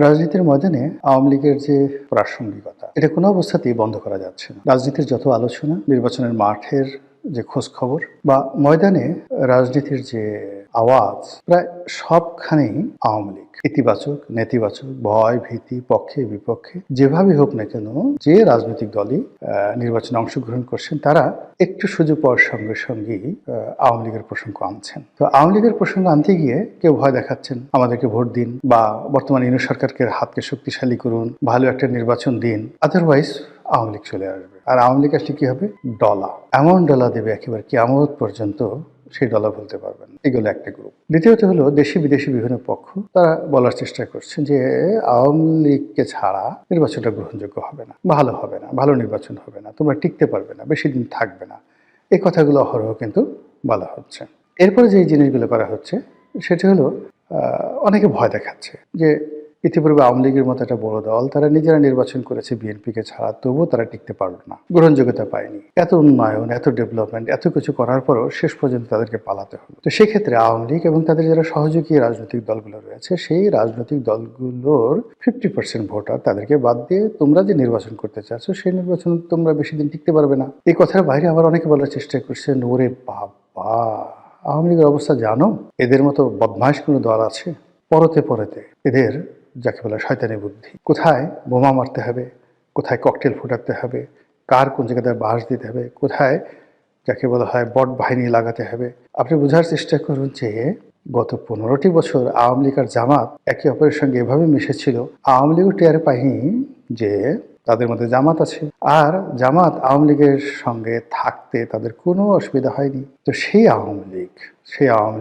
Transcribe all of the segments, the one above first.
রাজনীতির ময়দানে আওয়ামী লীগের যে প্রাসঙ্গিকতা এটা কোনো অবস্থাতেই বন্ধ করা যাচ্ছে না। রাজনীতির যত আলোচনা, নির্বাচনের মাঠের যে খোঁজ খবর বা ময়দানে রাজনীতির যে আওয়াজ, প্রায় সবখানেই আওয়ামী লীগ। ইতিবাচক, নেতিবাচক, ভয় ভীতি, পক্ষে বিপক্ষে যেভাবে হোক না কেন, যে রাজনৈতিক দলই নির্বাচনে অংশগ্রহণ করছেন তারা একটু সুযোগ পাওয়ার সঙ্গে সঙ্গেই আওয়ামী লীগের প্রসঙ্গ আনছেন। তো আওয়ামী লীগের প্রসঙ্গ আনতে গিয়ে কেউ ভয় দেখাচ্ছেন, আমাদেরকে ভোট দিন বা বর্তমান ইউনিট সরকারকে হাতকে শক্তিশালী করুন, ভালো একটা নির্বাচন দিন, আদারওয়াইজ আওয়ামী লীগ চলে আসবে। আর আওয়ামী লীগ আসলে কি হবে? ডলা, এমন ডলা দেবে একেবারে কিয়ামত পর্যন্ত সেই ডলা বলতে পারবেন। এগুলো একটা গ্রুপ। দ্বিতীয়ত হলো দেশি বিদেশি বিভিন্ন পক্ষ, তারা বলার চেষ্টা করছেন যে আওয়ামী লীগকে ছাড়া নির্বাচনটা গ্রহণযোগ্য হবে না, ভালো হবে না, ভালো নির্বাচন হবে না, তোমরা টিকতে পারবে না, বেশি দিন থাকবে না। এই কথাগুলো অহরহ কিন্তু বলা হচ্ছে। এরপরে যে জিনিসগুলো করা হচ্ছে সেটা হলো অনেকে ভয় দেখাচ্ছে যে ইতিপূর্বে আওয়ামী লীগের মতো একটা বড় দল, তারা নিজেরা নির্বাচন করেছে বিএনপিকে ছাড়া, তবুও তারা টিকতে পারলো না, গ্রহণযোগ্যতা পায়নি। এত উন্নয়ন, এত ডেভেলপমেন্ট, এত কিছু করার পরও শেষ পর্যন্ত তাদেরকে পালাতে হলো। তো সেক্ষেত্রে আওয়ামী লীগ এবং তাদের যারা সহযোগী রাজনৈতিক দলগুলো রয়েছে, সেই রাজনৈতিক দলগুলোর 50% ভোটার তাদেরকে বাদ দিয়ে তোমরা যে নির্বাচন করতে চাচ্ছ সেই নির্বাচন তোমরা বেশি দিন টিকতে পারবে না। এই কথার বাইরে আবার অনেকে বলার চেষ্টা করছেন, ওরে বাবা, আওয়ামী লীগের অবস্থা জানো? এদের মতো বদমাইশ কোনো দল আছে? পরতে পরতে এদের যাকে বলে শয়তানি বুদ্ধি, কোথায় বোমা মারতে হবে, কোথায় ককটেল ফুটাতে হবে, কার কোন জায়গায় বাঁশ দিতে হবে, কোথায় যাকে বলা হয় বট বাহিনী লাগাতে হবে। আপনি বোঝার চেষ্টা করুন যে গত 15টি বছর আওয়ামী লীগ আর জামাত একে অপরের সঙ্গে এভাবে মিশেছিল, আওয়ামী লীগও টের পায়নি যে তাদের মধ্যে জামাত আছে, আর জামাত আওয়ামী লীগের সঙ্গে থাকতে তাদের কোনো অসুবিধা হয়নি। তো সেই আওয়ামী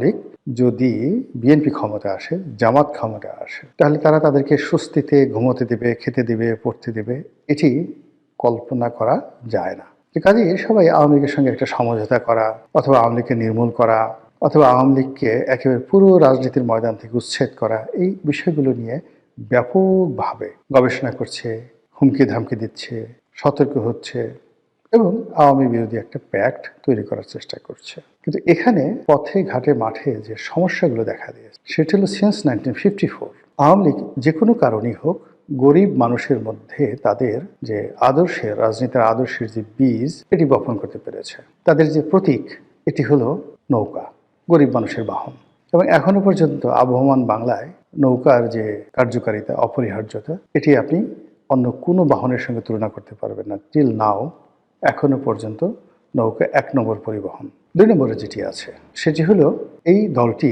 লীগ যদি বিএনপি ক্ষমতা আসে, জামাত ক্ষমতা আসে, তাহলে তারা তাদেরকে স্বস্তিতে ঘুমোতে দেবে, খেতে দেবে, পড়তে দেবে, এটি কল্পনা করা যায় না। কাজেই সবাই আওয়ামী লীগের সঙ্গে একটা সমঝোতা করা, অথবা আওয়ামী লীগকে নির্মূল করা, অথবা আওয়ামী লীগকে একেবারে পুরো রাজনীতির ময়দান থেকে উচ্ছেদ করা, এই বিষয়গুলো নিয়ে ব্যাপকভাবে গবেষণা করছে, হুমকি ধামকি দিচ্ছে, সতর্ক হচ্ছে এবং আওয়ামী বিরোধী একটা প্যাক্ট তৈরি করার চেষ্টা করছে। কিন্তু এখানে পথে ঘাটে মাঠে যে সমস্যাগুলো দেখা দিয়েছে সেটা হলো সিন্স 1954 আওয়ামী লীগ যে কোনো কারণেই হোক গরিব মানুষের মধ্যে তাদের যে আদর্শের, রাজনীতির আদর্শের যে বীজ, এটি বপন করতে পেরেছে। তাদের যে প্রতীক, এটি হলো নৌকা, গরিব মানুষের বাহন। এবং এখনো পর্যন্ত আবহমান বাংলায় নৌকার যে কার্যকারিতা, অপরিহার্যতা, এটি আপনি অন্য কোনো বাহনের সঙ্গে তুলনা করতে পারবেন না। টিল নাও এখনো পর্যন্ত নৌকা 1 নম্বর পরিবহন। 2 নম্বরে যেটি আছে সেটি হলো এই দলটি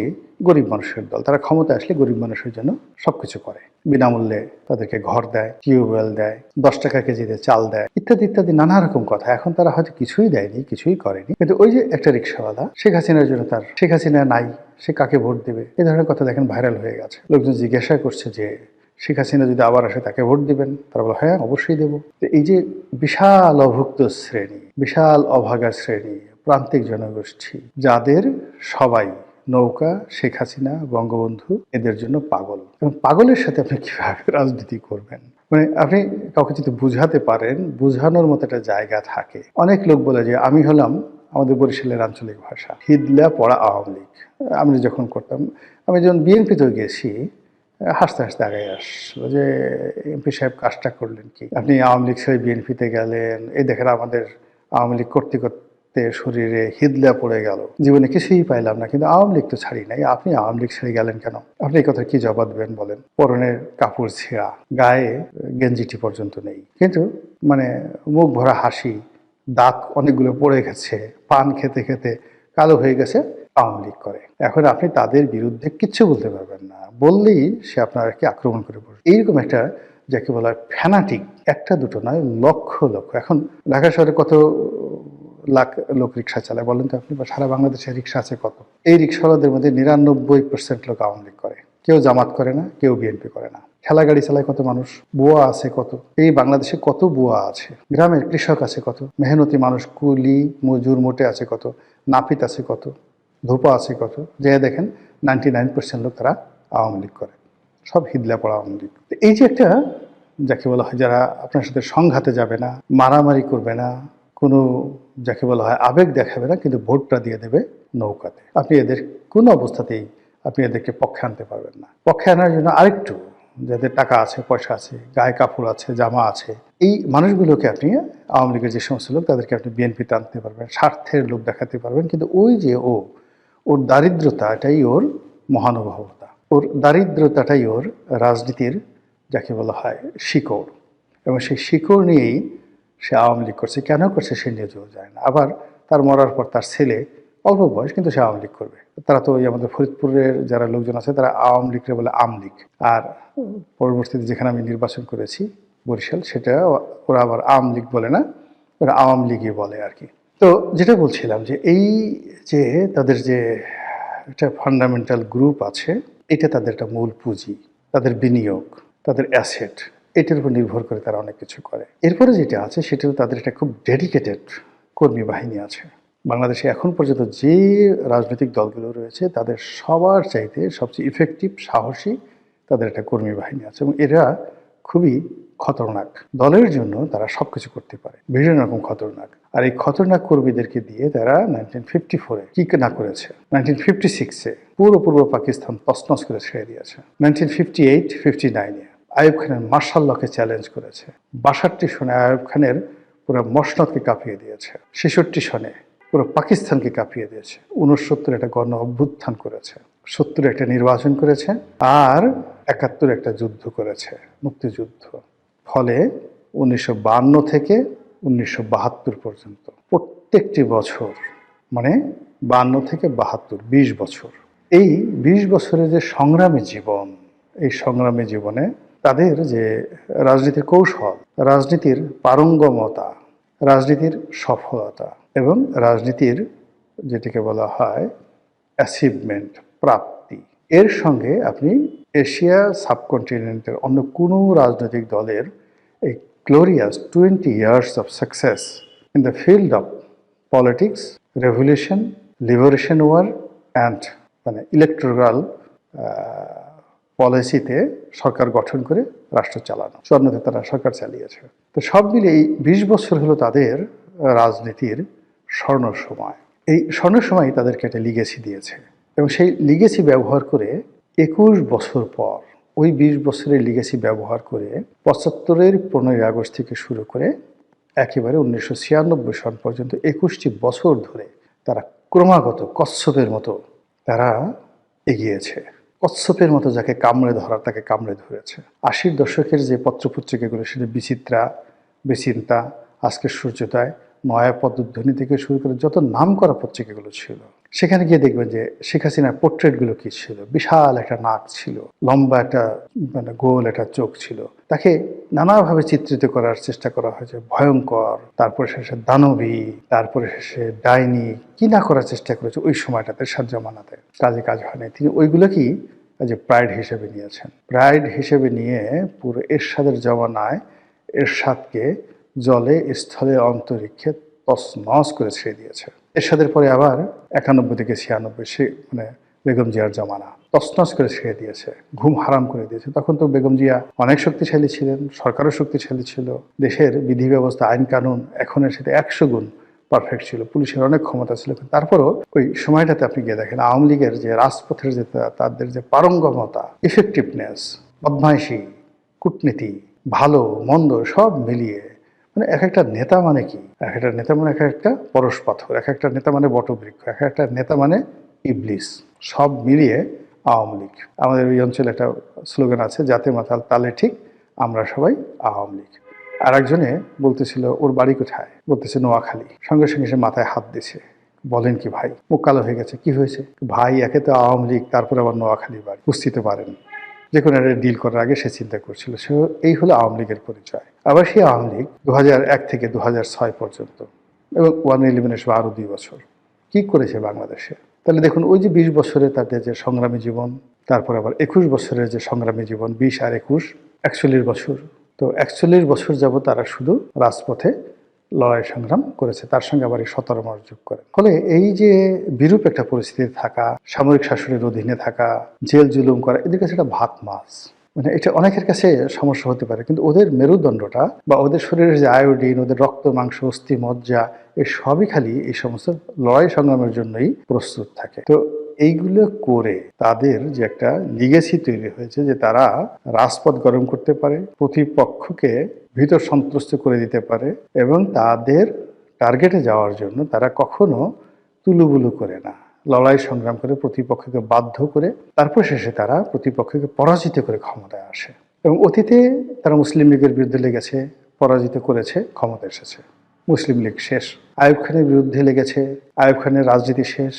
গরিব মানুষের দল। তারা ক্ষমতা আসলে গরিব মানুষের জন্য সবকিছু করে, বিনামূল্যে তাদেরকে ঘর দেয়, টিউবওয়েল দেয়, 10 টাকা কেজিতে চাল দেয়, ইত্যাদি ইত্যাদি নানা রকম কথা। এখন তারা হয়তো কিছুই দেয়নি, কিছুই করেনি, কিন্তু ওই যে একটা রিক্সাওয়ালা, শেখ হাসিনার জন্য তার, শেখ হাসিনা নাই, সে কাকে ভোট দেবে, এই ধরনের কথা দেখেন ভাইরাল হয়ে গেছে। লোকজন জিজ্ঞাসা করছে যে শেখ হাসিনা যদি আবার আসে তাকে ভোট দিবেন? তারা বলে হ্যাঁ, অবশ্যই দেব। এই যে বিশাল অভুক্ত শ্রেণী, বিশাল অভাগা শ্রেণী, প্রান্তিক জনগোষ্ঠী, যাদের সবাই নৌকা, শেখ হাসিনা, বঙ্গবন্ধু, এদের জন্য পাগল। এবং পাগলের সাথে আপনি কিভাবে রাজনীতি করবেন? মানে আপনি কাউকে যদি বুঝাতে পারেন, বুঝানোর মতো একটা জায়গা থাকে। অনেক লোক বলে যে আমি হলাম, আমাদের বরিশালের আঞ্চলিক ভাষা, হিদলা পড়া আওয়ামী লীগ। আমি যখন করতাম, আমি যখন বিএনপিতেও গেছি, হাসতে হাসতে আগে আসলো যে এমপি সাহেব কাজটা করলেন কি, আপনি আওয়ামী লীগ ছেড়ে বিএনপিতে গেলেন, এই দেখেন আমাদের আওয়ামী লীগ করতে করতে শরীরে হিদলা পড়ে গেল, জীবনে কিছুই পাইলাম না, কিন্তু আওয়ামী লীগ তো ছাড়ি নাই, আপনি আওয়ামী লীগ ছেড়ে গেলেন কেন? আপনি এই কথা কি জবাব দেবেন বলেন? পরনের কাপড় ছেঁড়া, গায়ে গেঞ্জিটি পর্যন্ত নেই, কিন্তু মানে মুখ ভরা হাসি, দাঁত অনেকগুলো পড়ে গেছে, পান খেতে খেতে কালো হয়ে গেছে, আওয়ামী লীগ করে। এখন আপনি তাদের বিরুদ্ধে কিচ্ছু বলতে পারবেন না, বললেই সে আপনাকে আক্রমণ করে পড়বে। এইরকম একটা যাকে বলা হয় ফ্যানাটিক, একটা দুটো নয়, লক্ষ লক্ষ। এখন ঢাকা শহরে কত লাখ লোক রিক্সা চালায় বলেন তো আপনি? বা সারা বাংলাদেশে রিক্সা আছে কত? এই রিক্সাওয়ালাদের মধ্যে 99% লোক আওয়ামী লীগ করে, কেউ জামাত করে না, কেউ বিএনপি করে না। ঠেলা গাড়ি চালায় কত মানুষ, বুয়া আছে কত, এই বাংলাদেশে কত বুয়া আছে, গ্রামের কৃষক আছে কত, মেহনতি মানুষ, কুলি মজুর মোটে আছে কত, নাপিত আছে কত, ধোপা আছে কত, যে দেখেন 99% লোক তারা আওয়ামী লীগ করে, সব হিদলা পড়া আওয়ামী লীগ। এই যে একটা যাকে বলা হয় যারা আপনার সাথে সংঘাতে যাবে না, মারামারি করবে না, কোনো যাকে বলা হয় আবেগ দেখাবে না, কিন্তু ভোটটা দিয়ে দেবে নৌকাতে, আপনি এদের কোনো অবস্থাতেই আপনি এদেরকে পক্ষে আনতে পারবেন না। পক্ষে আনার জন্য আরেকটু যাদের টাকা আছে, পয়সা আছে, গায়ে কাপড় আছে, জামা আছে, এই মানুষগুলোকে আপনি আওয়ামী লীগের যে সমস্ত লোক তাদেরকে আপনি বিএনপিতে আনতে পারবেন, স্বার্থের লোক দেখাতে পারবেন। কিন্তু ওই যে ওর দারিদ্রতা, এটাই ওর মহানুভবতা, ওর দারিদ্রতাটাই ওর রাজনীতির যাকে বলা হয় শিকড়। এবং সেই শিকড় নিয়েই সে আওয়ামী লীগ করছে। কেন করছে সে নিজেও যায় না। আবার তার মরার পর তার ছেলে অল্প বয়স, কিন্তু সে আওয়ামী লীগ করবে। তারা তো ওই আমাদের ফরিদপুরের যারা লোকজন আছে তারা আওয়ামী লীগকে বলে আমলীগ। আর পরবর্তীতে যেখানে আমি নির্বাচন করেছি বরিশাল, সেটা ওরা আবার আওয়ামী লীগ বলে না, ওরা আওয়ামী লীগই বলে আর কি। তো যেটা বলছিলাম যে এই যে তাদের যে একটা ফান্ডামেন্টাল গ্রুপ আছে, এটা তাদের একটা মূল পুঁজি, তাদের বিনিয়োগ, তাদের অ্যাসেট, এটার উপর নির্ভর করে তারা অনেক কিছু করে। এরপরে যেটা আছে সেটাও তাদের একটা খুব ডেডিকেটেড কর্মী বাহিনী আছে। বাংলাদেশে এখন পর্যন্ত যে রাজনৈতিক দলগুলো রয়েছে তাদের সবার চাইতে সবচেয়ে ইফেক্টিভ, সাহসী তাদের একটা কর্মী বাহিনী আছে, এবং এরা খুবই খতরনাক। দলের জন্য তারা সব কিছু করতে পারে, বিভিন্ন রকম খতরনাক। আর এই খতরনাক কর্মীদেরকে দিয়ে তারা 1954-এ কি না করেছে, 1956-এ পুরো পূর্ব পাকিস্তান তছনছ করে ছেড়ে দিয়েছে, 1958-59-এ আইয়ুব খানের মার্শাল লকে চ্যালেঞ্জ করেছে, 62 সনে আইয়ুব খানের পুরো মসনদকে কাঁপিয়ে দিয়েছে, 66 সনে পুরো পাকিস্তানকে কাঁপিয়ে দিয়েছে, 69 একটা গণ অভ্যুত্থান করেছে, 70 একটা নির্বাচন করেছে, আর 71 একটা যুদ্ধ করেছে, মুক্তিযুদ্ধ। ফলে 1952 থেকে 1972 পর্যন্ত প্রত্যেকটি বছর, মানে 52 থেকে 72, 20 বছর, এই 20 বছরের যে সংগ্রামী জীবন, এই সংগ্রামী জীবনে তাদের যে রাজনীতির কৌশল, রাজনীতির পারঙ্গমতা, রাজনীতির সফলতা এবং রাজনীতির যেটাকে বলা হয় অ্যাচিভমেন্ট, প্রাপ্তি, এর সঙ্গে আপনি এশিয়া সাবকন্টিনেন্টের অন্য কোনো রাজনৈতিক দলের এই glorious 20 years of success in the field of politics, revolution, liberation war and মানে ইলেকটোরাল পলিসিতে সরকার গঠন করে রাষ্ট্র চালানো, স্বর্ণতে তারা সরকার চালিয়েছে। তো সব মিলে এই 20 বছর হলো তাদের রাজনীতির স্বর্ণ সময়। এই স্বর্ণ সময় তাদেরকে একটা লিগেসি দিয়েছে, এবং সেই লিগেসি ব্যবহার করে 21 বছর পর ওই 20 বছরের লিগেসি ব্যবহার করে 75-এর 15ই আগস্ট থেকে শুরু করে একেবারে 1996 সন পর্যন্ত 21টি বছর ধরে তারা ক্রমাগত কচ্ছপের মতো তারা এগিয়েছে। কচ্ছপের মতো যাকে কামড়ে ধরার তাকে কামড়ে ধরেছে। 80-র দশকের যে পত্রপত্রিকাগুলো, সেটা বিচিত্রা, বিচিন্তা, আজকের সূর্যোদয়, নয়া পদধ্বনি থেকে শুরু করে যত নাম করা পত্রিকাগুলো ছিল, সেখানে গিয়ে দেখবেন যে শেখ হাসিনার পোর্ট্রেটগুলো কি ছিল। বিশাল একটা নাক ছিল, লম্বা একটা মানে গোল একটা চোখ ছিল, তাকে নানাভাবে চিত্রিত করার চেষ্টা করা হয়েছে, ভয়ঙ্কর, তারপরে শেষে দানবী, তারপরে শেষে ডাইনি, কি না করার চেষ্টা করেছে ওই সময়টাতে, সাত জামানাতে। কাজ হয়নি। তিনি ওইগুলোকেই যে প্রাইড হিসেবে নিয়েছেন। প্রাইড হিসেবে নিয়ে পুরো এরশাদের জমানায় এরশাদকে জলে, স্থলে, অন্তরিক্ষে তছনছ করে ছেড়ে দিয়েছে। এরশাদের পরে আবার 91 থেকে 96 সে মানে বেগম জিয়ার জমানা, তছনছ করে ছেড়ে দিয়েছে, ঘুম হারাম করে দিয়েছে। তখন তো বেগম জিয়া অনেক শক্তিশালী ছিলেন, সরকারও শক্তিশালী ছিল, দেশের বিধি ব্যবস্থা, আইন কানুন এখনের সাথে 100 গুণ পারফেক্ট ছিল, পুলিশের অনেক ক্ষমতা ছিল। তারপরও ওই সময়টাতে আপনি গিয়ে দেখেন আওয়ামী লীগের যে রাজপথের যে তাদের যে পারঙ্গমতা, ইফেক্টিভনেস, বদমাইশি, কূটনীতি, ভালো মন্দ সব মিলিয়ে, মানে এক একটা নেতা মানে কি, এক একটা নেতা মানে এক একটা পরশ পাথর, এক একটা নেতা মানে বটবৃক্ষ, এক একটা নেতা মানে ইবলিস, সব মিলিয়ে আওয়ামী লীগ। আমাদের ওই অঞ্চলে একটা স্লোগান আছে, জাতে মাতাল তালে ঠিক, আমরা সবাই আওয়ামী লীগ। আর একজনে বলতেছিল ওর বাড়ি কোথায়, বলতেছে নোয়াখালী। সঙ্গে সঙ্গে সে মাথায় হাত দিছে, বলেন কি ভাই, মুখ কালো হয়ে গেছে, কি হয়েছে ভাই, একে তো আওয়ামী লীগ, তারপরে আবার নোয়াখালী বাড়ি, বুঝতে পারেন। যে কোনো একটা ডিল করার আগে সে চিন্তা করছিল। সে এই হলো আওয়ামী লীগের পরিচয়। আবার সেই আওয়ামী লীগ 2001 থেকে 2006 পর্যন্ত, এবং 111 সহ আরও 2 বছর কি করেছে বাংলাদেশে। তাহলে দেখুন ওই যে 20 বছরে তাদের যে সংগ্রামী জীবন, তারপর আবার 21 বছরের যে সংগ্রামী জীবন, 20 আর 21 41 বছর। তো 41 বছর যাবত তারা শুধু রাজপথে লড়াই সংগ্রাম করেছে, তার সঙ্গে আবার এই 17 মাস যোগ করে। ফলে এই যে বিরূপ একটা পরিস্থিতি থাকা, সামরিক শাসনের অধীনে থাকা, জেল জুলুম করা, এদের কাছে এটা ভাত মাছ। মানে এটা অনেকের কাছে সমস্যা হতে পারে, কিন্তু ওদের মেরুদণ্ডটা বা ওদের শরীরের যে আয়োডিন, ওদের রক্ত, মাংস, অস্থি, মজ্জা, এই সবই খালি এই সমস্ত লড়াই সংগ্রামের জন্যই প্রস্তুত থাকে। তো এইগুলো করে তাদের যে একটা লিগেসি তৈরি হয়েছে যে তারা রাজপথ গরম করতে পারে, প্রতিপক্ষকে ভীত সন্ত্রস্ত করে দিতে পারে এবং তাদের টার্গেটে যাওয়ার জন্য তারা কখনো তুলুবুলু করে না, লড়াই সংগ্রাম করে প্রতিপক্ষকে বাধ্য করে তারপর শেষে তারা প্রতিপক্ষকে পরাজিত করে ক্ষমতায় আসে। এবং অতীতে তারা মুসলিম লীগের বিরুদ্ধে লেগেছে, পরাজিত করেছে, ক্ষমতা এসেছে। মুসলিম লীগ শেষ, আইয়ুব খানের বিরুদ্ধে লেগেছে, আইয়ুব খানের রাজনীতি শেষ,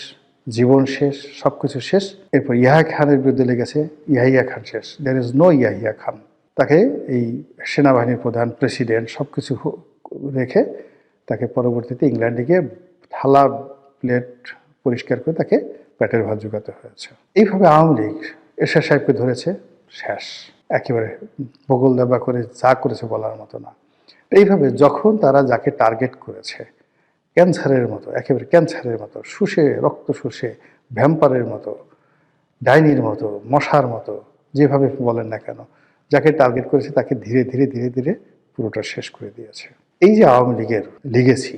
জীবন শেষ, সবকিছু শেষ। এরপর ইয়াহিয়া খানের বিরুদ্ধে লেগেছে, ইয়াহিয়া খান শেষ, there is no Yahya Khan. তাকে এই সেনাবাহিনীর প্রধান, প্রেসিডেন্ট সবকিছু রেখে তাকে পরবর্তীতে ইংল্যান্ডে গিয়ে থালা প্লেট পরিষ্কার করে তাকে পেটের ভাত জোগাতে হয়েছে। এইভাবে আওয়ামী লীগ এরশাদ সাহেবকে ধরেছে, শেষ, একেবারে বগল দাবা করে যা করেছে বলার মতো না। এইভাবে যখন তারা যাকে টার্গেট করেছে, ক্যান্সারের মতো, একেবারে ক্যান্সারের মতো শুষে, রক্ত শুষে, ভ্যাম্পারের মতো, ডাইনির মতো, মশার মতো, যেভাবে বলেন না কেন, যাকে টার্গেট করেছে তাকে ধীরে ধীরে ধীরে ধীরে পুরোটা শেষ করে দিয়েছে। এই যে আওয়ামী লীগের লিগেসি,